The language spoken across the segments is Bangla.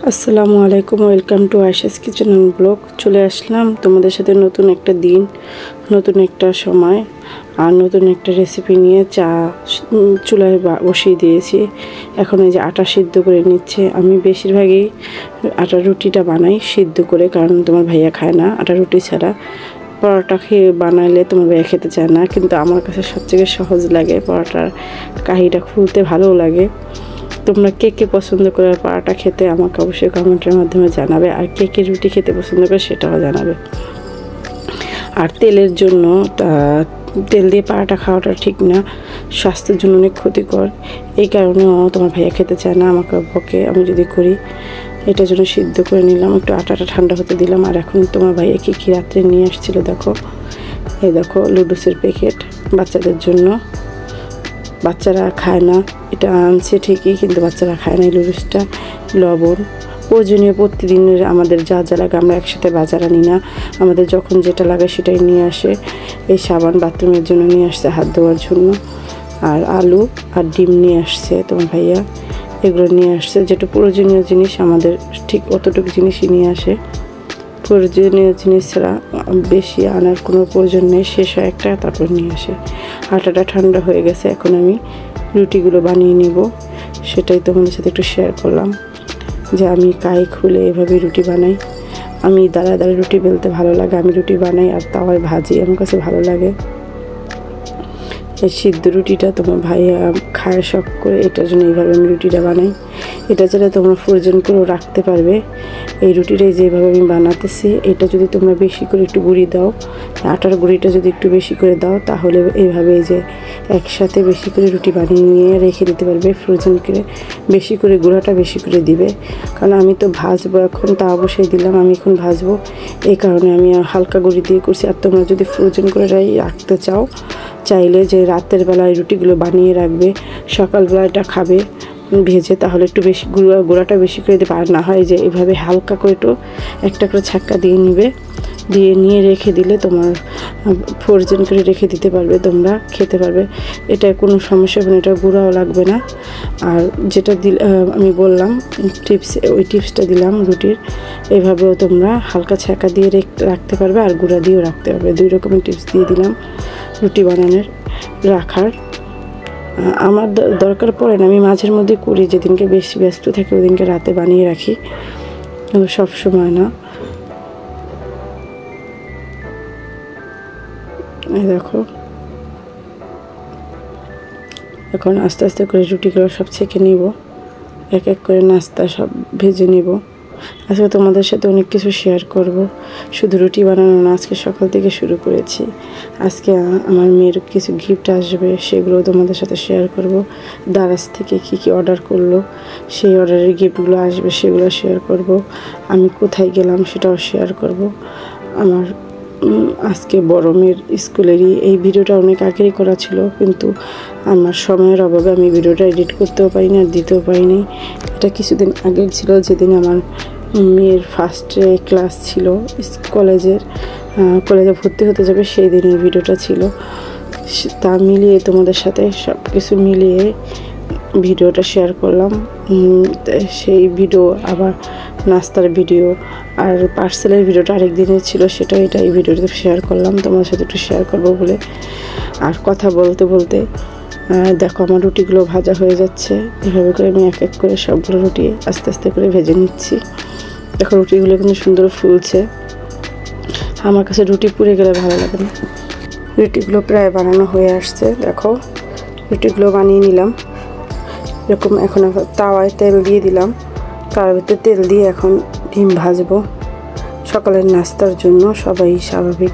আসসালামু আলাইকুম, welcome to Ayesha's kitchen and blog. চলে আসলাম তোমাদের সাথে নতুন একটা দিন, নতুন একটা সময় আর নতুন একটা রেসিপি নিয়ে। চা চুলায় বসিয়ে দিয়েছি। এখন এই যে আটা সিদ্ধ করে নিচ্ছে। আমি বেশিরভাগই আটা রুটিটা বানাই সিদ্ধ করে, কারণ তোমার ভাইয়া খায় না আটা রুটি ছাড়া। পরোটা বানাইলে তোমার ভাইয়া খেতে চায় না, কিন্তু আমার কাছে সবথেকে সহজ লাগে। পরোটার কাহিটা খুলতে ভালোও লাগে। তোমরা কে কে পছন্দ করে পরোটা খেতে আমাকে অবশ্যই কমেন্টের মাধ্যমে জানাবে, আর কে কে রুটি খেতে পছন্দ করে সেটাও জানাবে। আর তেলের জন্য তেল দিয়ে পরোটা খাওয়াটা ঠিক না, স্বাস্থ্যের জন্য অনেক ক্ষতিকর। এই কারণেও তোমার ভাইয়া খেতে চায় না, আমাকে বকে আমি যদি করি। এটার জন্য সিদ্ধ করে নিলাম, একটু আটাটা ঠান্ডা হতে দিলাম। আর এখন তোমার ভাইয়া কী কী রাত্রে নিয়ে আসছিলো দেখো। এই দেখো লুডুসের প্যাকেট বাচ্চাদের জন্য। বাচ্চারা খায় না, এটা আনছে ঠিকই, কিন্তু বাচ্চারা খায় না এই লুডুসটা। লবণ, প্রয়োজনীয় প্রতিদিনের আমাদের যা যা লাগে আমরা একসাথে বাজার আনি না, আমাদের যখন যেটা লাগে সেটাই নিয়ে আসে। এই সাবান বাথরুমের জন্য নিয়ে আসছে, হাত ধোয়ার জন্য। আর আলু আর ডিম নিয়ে আসছে তোমার ভাইয়া, এগুলো নিয়ে আসছে। যেটা প্রয়োজনীয় জিনিস আমাদের ঠিক অতটুকু জিনিসই নিয়ে আসে। প্রয়োজনীয় জিনিস ছাড়া বেশি আনার কোনো প্রয়োজন নেই, শেষ হয় একটা তারপর নিয়ে আসে। আটাটা ঠান্ডা হয়ে গেছে, এখন আমি রুটিগুলো বানিয়ে নিব। সেটাই তোমাদের সাথে একটু শেয়ার করলাম যে আমি কাই খুলে এভাবে রুটি বানাই। আমি দাঁড়ায় দাঁড়ায় রুটি বেলতে ভালো লাগে, আমি রুটি বানাই আর তাওয়ায় ভাজি, আমার কাছে ভালো লাগে। এই সিদ্ধ রুটিটা তোমার ভাইয়া খায় শখ করে, এটার জন্য এইভাবে আমি রুটিটা বানাই। এটা ছাড়া তোমরা ফ্রোজেন করেও রাখতে পারবে। এই রুটিটাই যেভাবে আমি বানাতেছি, এটা যদি তোমরা বেশি করে একটু গুঁড়ি দাও, আটার গুঁড়িটা যদি একটু বেশি করে দাও, তাহলে এইভাবে এই যে একসাথে বেশি করে রুটি বানিয়ে নিয়ে রেখে দিতে পারবে ফ্রোজেন করে। বেশি করে গুঁড়াটা বেশি করে দিবে, কারণ আমি তো ভাজবো এখন, তা অবশ্যই দিলাম, আমি এখন ভাজবো, এই কারণে আমি হালকা গুঁড়ি দিয়ে করছি। আর তোমরা যদি ফ্রোজেন করে রাখতে চাইলে যে রাতের বেলায় রুটিগুলো বানিয়ে রাখবে, সকালবেলা এটা খাবে ভেজে, তাহলে একটু বেশি গুঁড়াটা বেশি করে দেবে। আর না হয় যে এভাবে হালকা করে একটু একটা করে ছাক্কা দিয়ে নিয়ে রেখে দিলে তোমার ফ্রোজেন করে রেখে দিতে পারবে, তোমরা খেতে পারবে। এটা কোনো সমস্যা হবে না, এটা গুঁড়াও লাগবে না। আর যেটা আমি বললাম টিপস, ওই টিপসটা দিলাম রুটির, এভাবেও তোমরা হালকা ছাক্কা দিয়ে রাখতে পারবে আর গুঁড়া দিয়েও রাখতে পারবে। দুই রকমের টিপস দিয়ে দিলাম রুটি বানানোর রাখার। আমার দরকার পড়ে না, আমি মাঝের মধ্যে করি, যেদিনকে বেশি ব্যস্ত থাকে ওদিনকে রাতে বানিয়ে রাখি, কিন্তু সব সময় না। এই দেখো এখন আস্তে আস্তে করে রুটিগুলো সব ছেঁকে নিব, এক এক করে নাস্তা সব ভেজে নিব। আজকে তোমাদের সাথে অনেক কিছু শেয়ার করব, শুধু রুটি বানানো না, আজকে সকাল থেকে শুরু করেছি। আজকে আমার মেয়ের কিছু গিফট আসবে, সেগুলো তোমাদের সাথে শেয়ার করব। দারাজ থেকে কি কি অর্ডার করলো, সেই অর্ডারের গিফটগুলো আসবে, সেগুলো শেয়ার করব। আমি কোথায় গেলাম সেটাও শেয়ার করব। আমার আজকে বড় মেয়ের স্কুলেরই এই ভিডিওটা অনেক আগেই করা ছিল, কিন্তু আমার সময়ের অভাবে আমি ভিডিওটা এডিট করতেও পারিনি আর দিতেও পারিনি। এটা কিছুদিন আগের ছিল, যেদিন আমার মেয়ের ফার্স্ট ক্লাস ছিল কলেজে ভর্তি হতে যাবে, সেই দিনের ভিডিওটা ছিল। তা মিলিয়ে তোমাদের সাথে সব কিছু মিলিয়ে ভিডিওটা শেয়ার করলাম। সেই ভিডিও আবার নাস্তার ভিডিও আর পার্সেলের ভিডিওটা আরেক দিনের ছিল, সেটাও এই ভিডিওতে শেয়ার করলাম তোমাদের সাথে একটু শেয়ার করবো বলে। আর কথা বলতে বলতে দেখো আমার রুটিগুলো ভাজা হয়ে যাচ্ছে। এভাবে করে আমি এক এক করে সবগুলো রুটি আস্তে আস্তে করে ভেজে নিচ্ছি। দেখো রুটিগুলো কিন্তু সুন্দর ফুলছে। আমার কাছে রুটি পুড়ে গেলে ভালো লাগে না। রুটিগুলো প্রায় বানানো হয়ে আসছে, দেখো রুটিগুলো বানিয়ে নিলাম এরকম। এখন তাওয়ায় তেল দিয়ে দিলাম, তার ভিতরে তেল দিয়ে এখন ডিম ভাজবো সকালের নাস্তার জন্য। সবাই স্বাভাবিক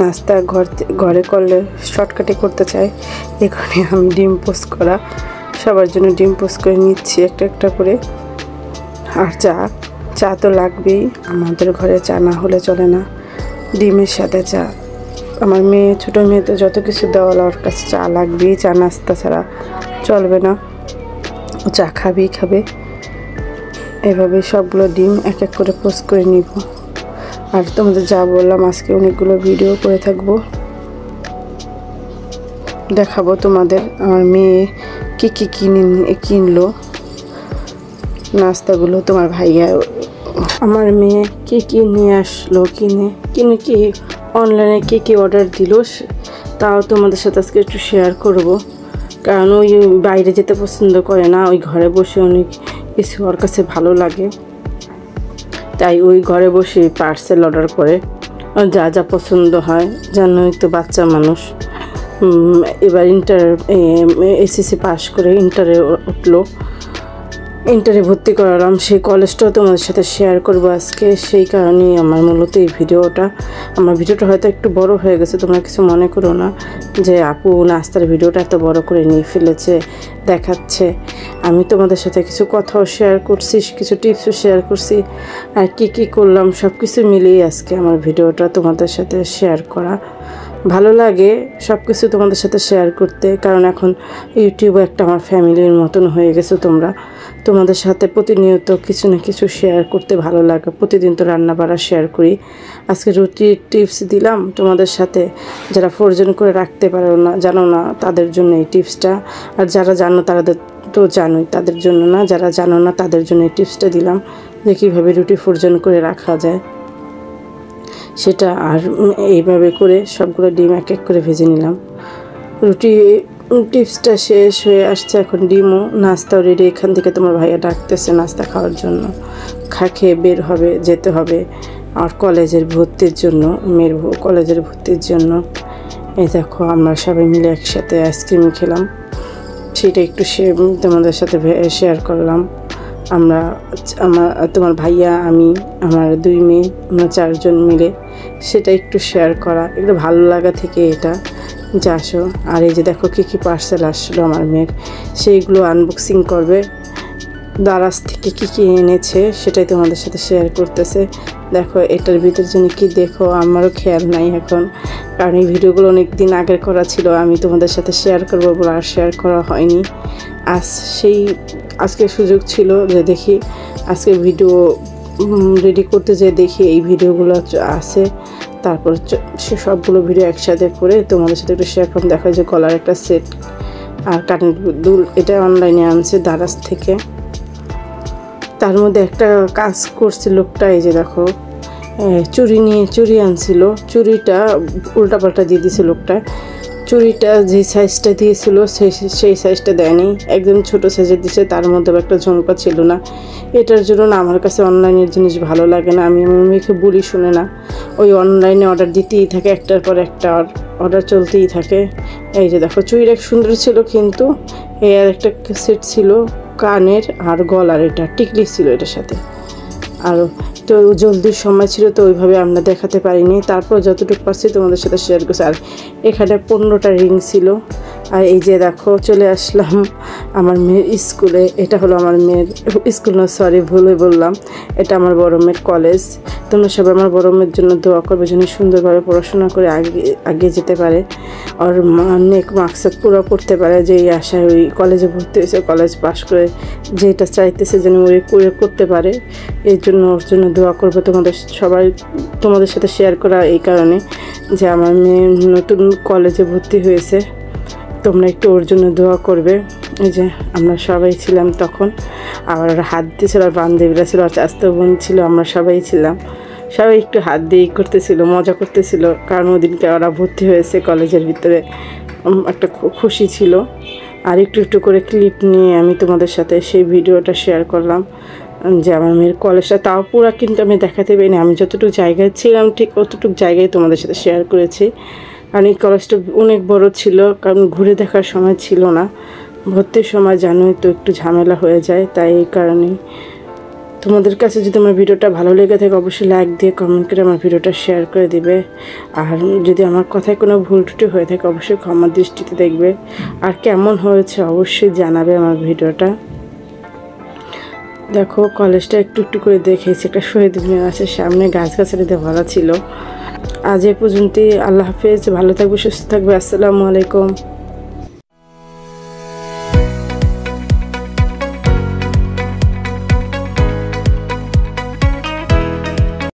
নাস্তা ঘরে করলে শর্টকাটে করতে চায়, এখানে আমি ডিম পোস্ট করা সবার জন্য ডিম পোস্ট করে নিচ্ছি একটা একটা করে। আর চা তো লাগবেই, আমাদের ঘরে চা না হলে চলে না, ডিমের সাথে চা। আমার ছোটো মেয়ে তো যত কিছু দেওয়া ওর কাছে চা লাগবেই, চা নাস্তা ছাড়া চলবে না, ও চা খাবে। এভাবে সবগুলো ডিম এক এক করে পোস্ট করে নিব। আর তোমাদের যা বললাম, আজকে অনেকগুলো ভিডিও করে থাকবো, দেখাবো তোমাদের আমার মেয়ে কী কী কিনলো। নাস্তাগুলো তোমার ভাইয়া আমার মেয়ে কি নিয়ে আসলো কিনে কি অনলাইনে কি অর্ডার দিল তাও তোমাদের সাথে আজকে একটু শেয়ার করব। কারণ ওই বাইরে যেতে পছন্দ করে না, ওই ঘরে বসে অনেক কিছু ওর কাছে ভালো লাগে, তাই ওই ঘরে বসে পার্সেল অর্ডার করে যা যা পছন্দ হয়। জানোই তো বাচ্চা মানুষ, এবার এসএসসি পাস করে ইন্টারে উঠলো, ইন্টারে ভর্তি করালাম। সেই কলেজটাও তোমাদের সাথে শেয়ার করব আজকে। সেই কারণেই আমার মূলত এই ভিডিওটা। আমার ভিডিওটা হয়তো একটু বড় হয়ে গেছে, তোমরা কিছু মনে করো না যে আপু নাস্তার ভিডিওটা এত বড় করে নিয়ে ফেলেছে দেখাচ্ছে। আমি তোমাদের সাথে কিছু কথাও শেয়ার করছি, কিছু টিপসও শেয়ার করছি, আর কি করলাম সব কিছু মিলিয়ে আজকে আমার ভিডিওটা তোমাদের সাথে শেয়ার করা। ভালো লাগে সব কিছু তোমাদের সাথে শেয়ার করতে, কারণ এখন ইউটিউবে একটা আমার ফ্যামিলির মতন হয়ে গেছো তোমরা। তোমাদের সাথে প্রতিনিয়ত কিছু না কিছু শেয়ার করতে ভালো লাগে। প্রতিদিন তো রান্না বাড়া শেয়ার করি। আজকে রুটির টিপস দিলাম তোমাদের সাথে, যারা ফ্রোজেন করে রাখতে পারো না, জানো না, তাদের জন্য এই টিপসটা। আর যারা জানো তারা তো জানোই, তাদের জন্য না, যারা জানো না তাদের জন্য এই টিপসটা দিলাম যে কীভাবে রুটি ফ্রোজেন করে রাখা যায় সেটা। আর এইভাবে করে সবগুলো ডিম এক এক করে ভেজে নিলাম। রুটি টিপসটা শেষ হয়ে আসছে, এখন ডিমও নাস্তাও রেডি। এখান থেকে তোমার ভাইয়া ডাকতেছে নাস্তা খাওয়ার জন্য, খেয়ে বের হবে, যেতে হবে আর কলেজের ভর্তির জন্য, মেয়ের কলেজের ভর্তির জন্য। এই দেখো আমরা সবাই মিলে একসাথে আইসক্রিম খেলাম, সেটা একটু তোমাদের সাথে শেয়ার করলাম। তোমার ভাইয়া, আমি, আমার 2 মেয়ে, আমরা 4 জন মিলে সেটা একটু শেয়ার করা, একটু ভালো লাগা থেকে এটা যে আসো। আর এই যে দেখো কি পার্সেল আসলো আমার মেয়ের, সেইগুলো আনবক্সিং করবে। দারাজ থেকে কি এনেছে সেটাই তোমাদের সাথে শেয়ার করতেছে। দেখো এটার ভিতর জন্য কি, দেখো আমারও খেয়াল নাই এখন, কারণ এই ভিডিওগুলো অনেক দিন আগের করা ছিল। আমি তোমাদের সাথে শেয়ার করবো বলে আর শেয়ার করা হয়নি। আজকে সুযোগ ছিল যে দেখি, আজকে ভিডিও রেডি করতে যেয়ে দেখি এই ভিডিওগুলো আছে। তারপর সে সবগুলো ভিডিও একসাথে করে তোমাদের সাথে একটু শেয়ার করলাম। দেখা যায় গলার একটা সেট আর কানের দুল, এটা অনলাইনে আনছে দারাজ থেকে। তার মধ্যে একটা কাজ করছে লোকটা, এই যে দেখো চুড়ি আনছিল, চুড়িটা উল্টাপাল্টা দিয়ে দিয়েছে লোকটা। চুড়িটা যে সাইজটা দিয়েছিল সেই সাইজটা দেয়নি, একদম ছোট সাইজের দিয়েছে, তার মধ্যে একটা ঝুমকা ছিল না। এটার জন্য না আমার কাছে অনলাইনের জিনিস ভালো লাগে না। আমি আমার মেয়েকে বলি, শুনে না, ওই অনলাইনে অর্ডার দিতেই থাকে, একটার পর একটা অর্ডার চলতেই থাকে। এই যে দেখো চুড়িটা সুন্দর ছিল, কিন্তু এর একটা সেট ছিল কানের আর গলার, এটা টিকলি ছিল এটার সাথে। আর তো জলদির সময় ছিল তো ওইভাবে আমরা দেখাতে পারিনি, তারপর যতটুকু পারছি তোমাদের সাথে শেয়ার করছি। আর এখানে 15টা রিং ছিল। আর এই যে দেখো চলে আসলাম আমার মেয়ের স্কুলে। এটা হলো আমার মেয়ের স্কুল, না সরি ভুলে বললাম, এটা আমার বড় মেয়ের কলেজ। তোমরা সবাই আমার বড় মেয়ের জন্য দোয়া করবে যেন সুন্দরভাবে পড়াশোনা করে আগে যেতে পারে, আর অনেক মাকসাদ পুরো করতে পারে। যে এই আশায় ওই কলেজে ভর্তি হয়েছে, কলেজ পাশ করে যেটা চাইতেছে যেন ওই করতে পারে, এর জন্য ওর জন্য দোয়া করবে। তোমাদের সাথে শেয়ার করা এই কারণে যে আমার মেয়ে নতুন কলেজে ভর্তি হয়েছে, তোমরা একটু ওর জন্য দোয়া করবে। এই যে আমরা সবাই ছিলাম তখন, আবার হাত দিয়েছিল, আর বান্ধবীরা ছিল, আর চাস্তো বোন ছিল, আমরা সবাই ছিলাম। সবাই একটু হাত দিয়ে করতেছিল, মজা করতেছিল, কারণ ওদিনকে ওরা ভর্তি হয়েছে কলেজের ভিতরে, একটা খুশি ছিল। আর একটু করে ক্লিপ নিয়ে আমি তোমাদের সাথে সেই ভিডিওটা শেয়ার করলাম যে আমার মেয়ের কলেজটা। তাও পুরো কিন্তু আমি দেখাতে পারিনি, আমি যতটুকু জায়গায় ছিলাম ঠিক অতটুকু জায়গায় তোমাদের সাথে শেয়ার করেছি। কারণ এই কলেজটা অনেক বড় ছিল, কারণ ঘুরে দেখার সময় ছিল না। ভর্তির সময় জানোই তো একটু ঝামেলা হয়ে যায়, তাই এই কারণেই। তোমাদের কাছে যদি আমার ভিডিওটা ভালো লেগে থাকে অবশ্যই লাইক দিয়ে কমেন্ট করে আমার ভিডিওটা শেয়ার করে দিবে। আর যদি আমার কথায় কোনো ভুল ত্রুটি হয়ে থাকে অবশ্যই ক্ষমা দৃষ্টিতে দেখবে। আর কেমন হয়েছে অবশ্যই জানাবে আমার ভিডিওটা। দেখো কলেজটা একটু করে দেখেছি, একটা শহীদ মিনার আছে সামনে, গাছগাছালিতে ভরা ছিল। আজ এ পর্যন্তই, আল্লাহ হাফেজ, ভালো থাকবে, সুস্থ থাকবে, আসসালামু আলাইকুম।